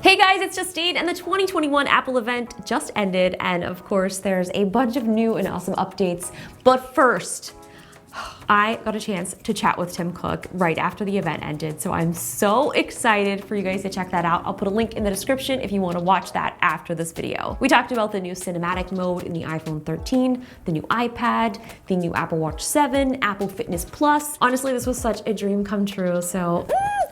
Hey guys, it's Justine, and the 2021 Apple event just ended, and of course there's a bunch of new and awesome updates. But first, I got a chance to chat with Tim Cook right after the event ended, so I'm so excited for you guys to check that out. I'll put a link in the description if you want to watch that after this video. We talked about the new cinematic mode in the iPhone 13, the new iPad, the new Apple Watch 7, Apple Fitness Plus. Honestly, this was such a dream come true, so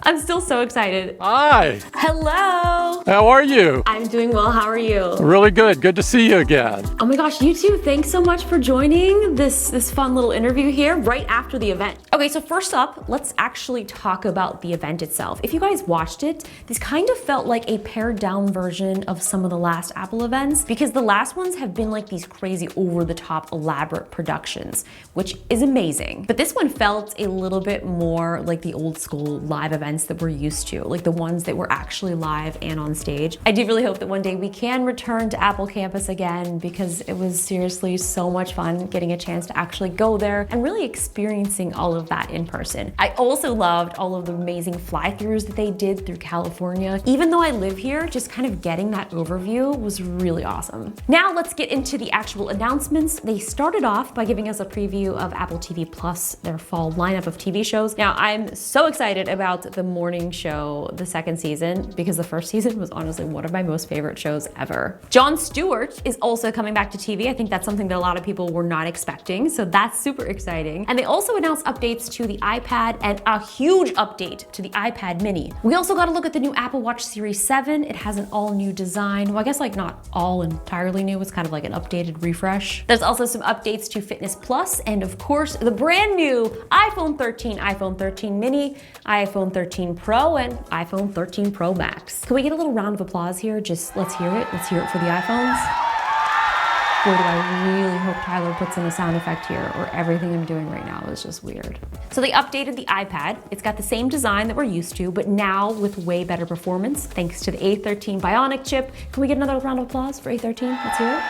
I'm still so excited. Hi. Hello. How are you? I'm doing well. How are you? Really good. Good to see you again. Oh my gosh, you too. Thanks so much for joining this fun little interview here right after the event. Okay, so first up, let's actually talk about the event itself. If you guys watched it, this kind of felt like a pared down version of some of the last Apple events, because the last ones have been like these crazy over the top elaborate productions, which is amazing. But this one felt a little bit more like the old school live events that we're used to, like the ones that were actually live and on stage. I do really hope that one day we can return to Apple Campus again, because it was seriously so much fun getting a chance to actually go there and really experiencing all of that in person. I also loved all of the amazing fly-throughs that they did through California. Even though I live here, just kind of getting that overview was really awesome. Now let's get into the actual announcements. They started off by giving us a preview of Apple TV Plus, their fall lineup of TV shows. Now I'm so excited about the morning show, the second season, because the first season was honestly one of my most favorite shows ever. Jon Stewart is also coming back to TV. I think that's something that a lot of people were not expecting, so that's super exciting. And they also announced updates to the iPad and a huge update to the iPad mini. We also got a look at the new Apple Watch Series 7. It has an all new design. Well, I guess like not all entirely new. It's kind of like an updated refresh. There's also some updates to Fitness Plus, and of course, the brand new iPhone 13, iPhone 13 mini, iPhone 13 Pro, and iPhone 13 Pro Max. Can we get a little round of applause here? Just let's hear it. Let's hear it for the iPhones. Boy, do I really hope Tyler puts in a sound effect here, or everything I'm doing right now is just weird. So they updated the iPad. It's got the same design that we're used to, but now with way better performance, thanks to the A13 Bionic chip. Can we get another round of applause for A13? Let's hear it.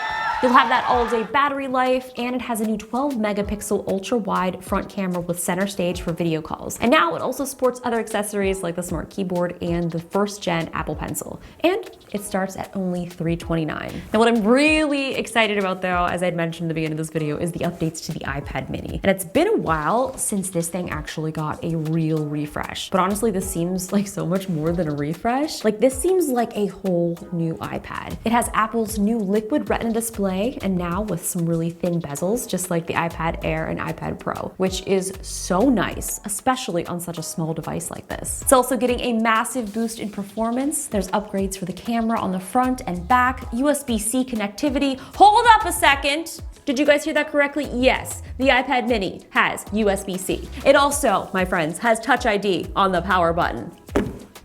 You'll have that all-day battery life, and it has a new 12-megapixel ultra-wide front camera with center stage for video calls. And now it also sports other accessories like the smart keyboard and the first-gen Apple Pencil. And it starts at only $329. Now what I'm really excited about though, as I'd mentioned at the beginning of this video, is the updates to the iPad mini. And it's been a while since this thing actually got a real refresh. But honestly, this seems like so much more than a refresh. Like this seems like a whole new iPad. It has Apple's new liquid retina display, and now with some really thin bezels, just like the iPad Air and iPad Pro, which is so nice, especially on such a small device like this. It's also getting a massive boost in performance. There's upgrades for the camera on the front and back, USB-C connectivity. Hold up a second. Did you guys hear that correctly? Yes, the iPad mini has USB-C. It also, my friends, has Touch ID on the power button.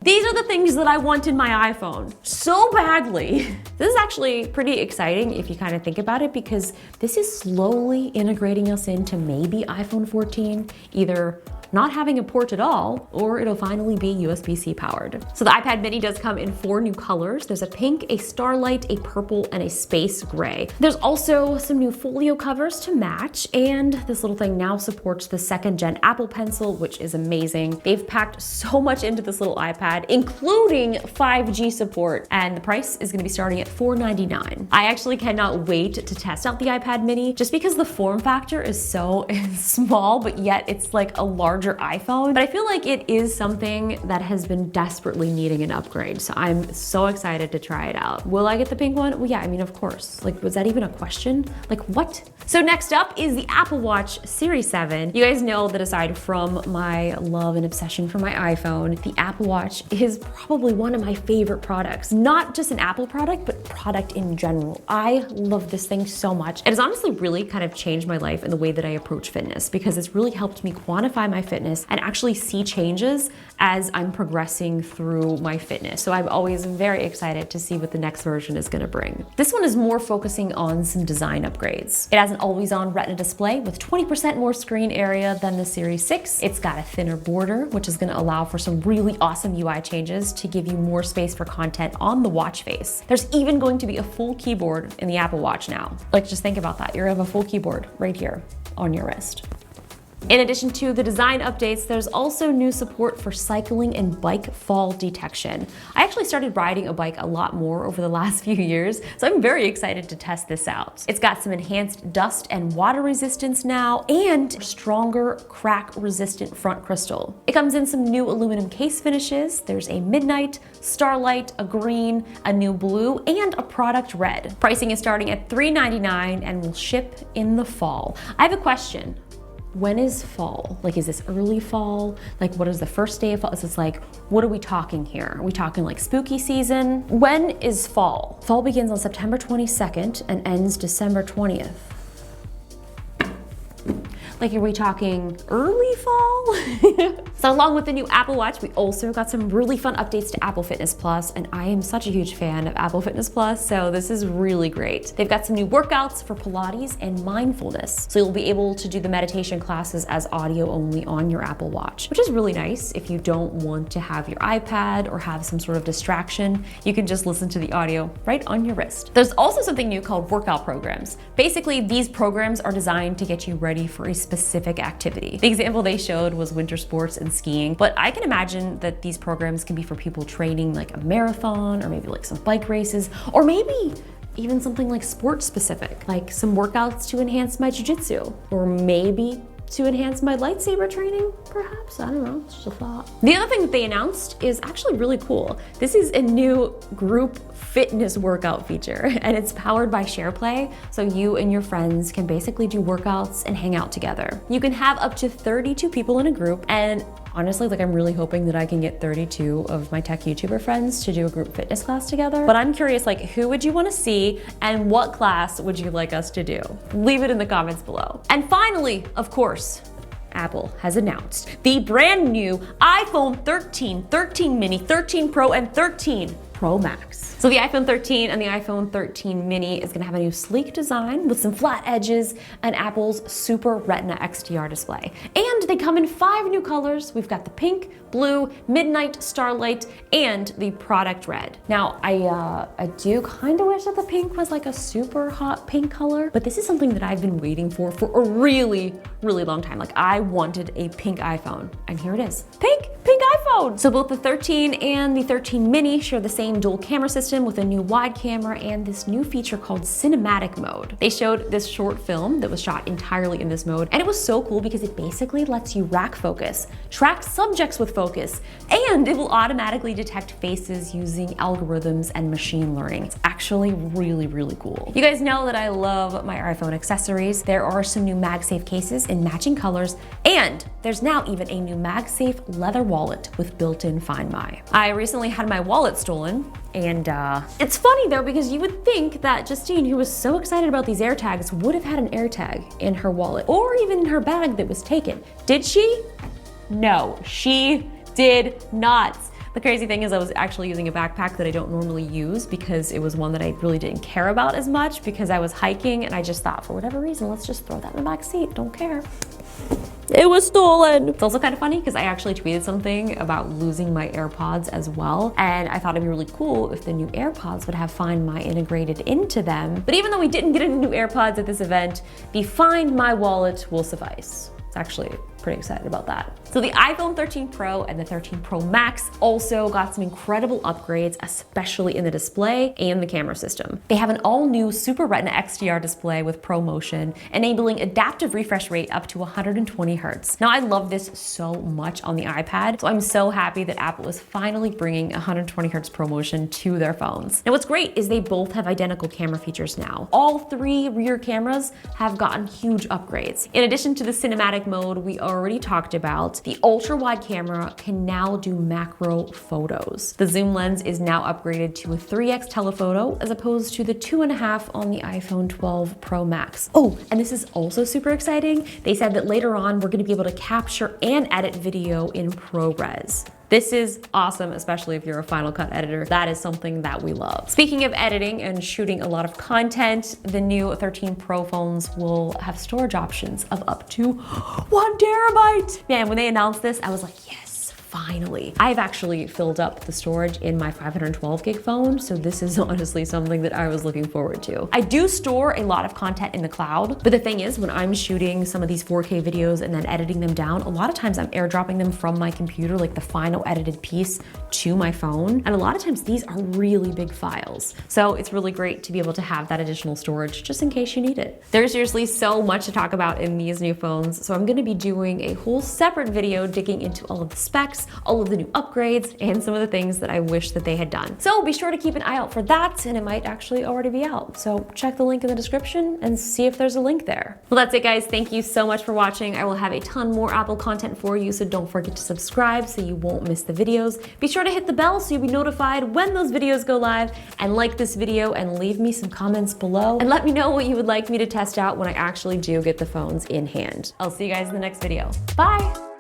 These are the things that I want in my iPhone so badly. This is actually pretty exciting if you kind of think about it, because this is slowly integrating us into maybe iPhone 14, either not having a port at all, or it'll finally be USB-C powered. So the iPad mini does come in 4 new colors. There's a pink, a starlight, a purple, and a space gray. There's also some new folio covers to match, and this little thing now supports the second gen Apple Pencil, which is amazing. They've packed so much into this little iPad, including 5G support, and the price is gonna be starting at $499. I actually cannot wait to test out the iPad mini, just because the form factor is so small, but yet it's like a larger iPhone. But I feel like it is something that has been desperately needing an upgrade. So I'm so excited to try it out. Will I get the pink one? Well, yeah, I mean, of course. Like, was that even a question? Like, what? So next up is the Apple Watch Series 7. You guys know that aside from my love and obsession for my iPhone, the Apple Watch is probably one of my favorite products. Not just an Apple product, but product in general. I love this thing so much. It has honestly really kind of changed my life in the way that I approach fitness, because it's really helped me quantify my fitness and actually see changes as I'm progressing through my fitness. So I'm always very excited to see what the next version is gonna bring. This one is more focusing on some design upgrades. It has an always-on retina display with 20% more screen area than the Series 6. It's got a thinner border, which is gonna allow for some really awesome UI changes to give you more space for content on the watch face. There's even going to be a full keyboard in the Apple Watch now. Like, just think about that. You're gonna have a full keyboard right here on your wrist. In addition to the design updates, there's also new support for cycling and bike fall detection. I actually started riding a bike a lot more over the last few years, so I'm very excited to test this out. It's got some enhanced dust and water resistance now, and stronger crack-resistant front crystal. It comes in some new aluminum case finishes. There's a midnight, starlight, a green, a new blue, and a product red. Pricing is starting at $3.99 and will ship in the fall. I have a question. When is fall? Like, is this early fall? Like, what is the first day of fall? Is this like, what are we talking here? Are we talking like spooky season? When is fall? Fall begins on September 22nd and ends December 20th. Like, are we talking early fall? So along with the new Apple Watch, we also got some really fun updates to Apple Fitness Plus, and I am such a huge fan of Apple Fitness Plus, so this is really great. They've got some new workouts for Pilates and mindfulness, so you'll be able to do the meditation classes as audio only on your Apple Watch, which is really nice if you don't want to have your iPad or have some sort of distraction. You can just listen to the audio right on your wrist. There's also something new called workout programs. Basically, these programs are designed to get you ready for a specific activity. The example they showed was winter sports and skiing, but I can imagine that these programs can be for people training like a marathon or maybe like some bike races, or maybe even something like sports specific, like some workouts to enhance my jiu-jitsu, or maybe to enhance my lightsaber training, perhaps? I don't know, it's just a thought. The other thing that they announced is actually really cool. This is a new group fitness workout feature, and it's powered by SharePlay, so you and your friends can basically do workouts and hang out together. You can have up to 32 people in a group, and honestly, like, I'm really hoping that I can get 32 of my tech YouTuber friends to do a group fitness class together. But I'm curious, like, who would you want to see and what class would you like us to do? Leave it in the comments below. And finally, of course, Apple has announced the brand new iPhone 13, 13 mini, 13 Pro, and 13 Pro Max. So the iPhone 13 and the iPhone 13 mini is gonna have a new sleek design with some flat edges and Apple's Super Retina XDR display. And they come in 5 new colors. We've got the pink, blue, midnight, starlight, and the product red. Now, I do kind of wish that the pink was like a super hot pink color, but this is something that I've been waiting for a really, really long time. Like, I wanted a pink iPhone, and here it is. Pink iPhone! So both the 13 and the 13 mini share the same dual camera system with a new wide camera and this new feature called cinematic mode. They showed this short film that was shot entirely in this mode, and it was so cool because it basically lets you rack focus, track subjects with focus, and it will automatically detect faces using algorithms and machine learning. It's actually really, really cool. You guys know that I love my iPhone accessories. There are some new MagSafe cases in matching colors, and there's now even a new MagSafe leather wallet with built-in Find My. I recently had my wallet stolen, and it's funny though, because you would think that Justine, who was so excited about these AirTags, would have had an AirTag in her wallet or even in her bag that was taken. Did she? No, she did not. The crazy thing is I was actually using a backpack that I don't normally use because it was one that I really didn't care about as much because I was hiking, and I just thought, for whatever reason, let's just throw that in the back seat, don't care. It was stolen. It's also kind of funny because I actually tweeted something about losing my AirPods as well, and I thought it'd be really cool if the new AirPods would have Find My integrated into them. But even though we didn't get any new AirPods at this event, the Find My wallet will suffice. It's actually pretty excited about that. So the iPhone 13 Pro and the 13 Pro Max also got some incredible upgrades, especially in the display and the camera system. They have an all-new Super Retina XDR display with ProMotion, enabling adaptive refresh rate up to 120 Hz. Now, I love this so much on the iPad, so I'm so happy that Apple is finally bringing 120 Hz ProMotion to their phones. Now, what's great is they both have identical camera features now. All 3 rear cameras have gotten huge upgrades. In addition to the cinematic mode we already talked about, the ultra-wide camera can now do macro photos. The zoom lens is now upgraded to a 3x telephoto as opposed to the 2.5 on the iPhone 12 Pro Max. Oh, and this is also super exciting. They said that later on we're gonna be able to capture and edit video in ProRes. This is awesome, especially if you're a Final Cut editor. That is something that we love. Speaking of editing and shooting a lot of content, the new 13 Pro phones will have storage options of up to 1 terabyte. Man, when they announced this, I was like, yes, finally. I've actually filled up the storage in my 512 gig phone, so this is honestly something that I was looking forward to. I do store a lot of content in the cloud, but the thing is, when I'm shooting some of these 4K videos and then editing them down, a lot of times I'm airdropping them from my computer, like the final edited piece, to my phone. And a lot of times these are really big files. So it's really great to be able to have that additional storage just in case you need it. There's seriously so much to talk about in these new phones, so I'm gonna be doing a whole separate video digging into all of the specs, all of the new upgrades, and some of the things that I wish that they had done. So be sure to keep an eye out for that, and it might actually already be out. So check the link in the description and see if there's a link there. Well, that's it, guys. Thank you so much for watching. I will have a ton more Apple content for you, so don't forget to subscribe so you won't miss the videos. Be sure to hit the bell so you'll be notified when those videos go live, and like this video and leave me some comments below and let me know what you would like me to test out when I actually do get the phones in hand. I'll see you guys in the next video. Bye!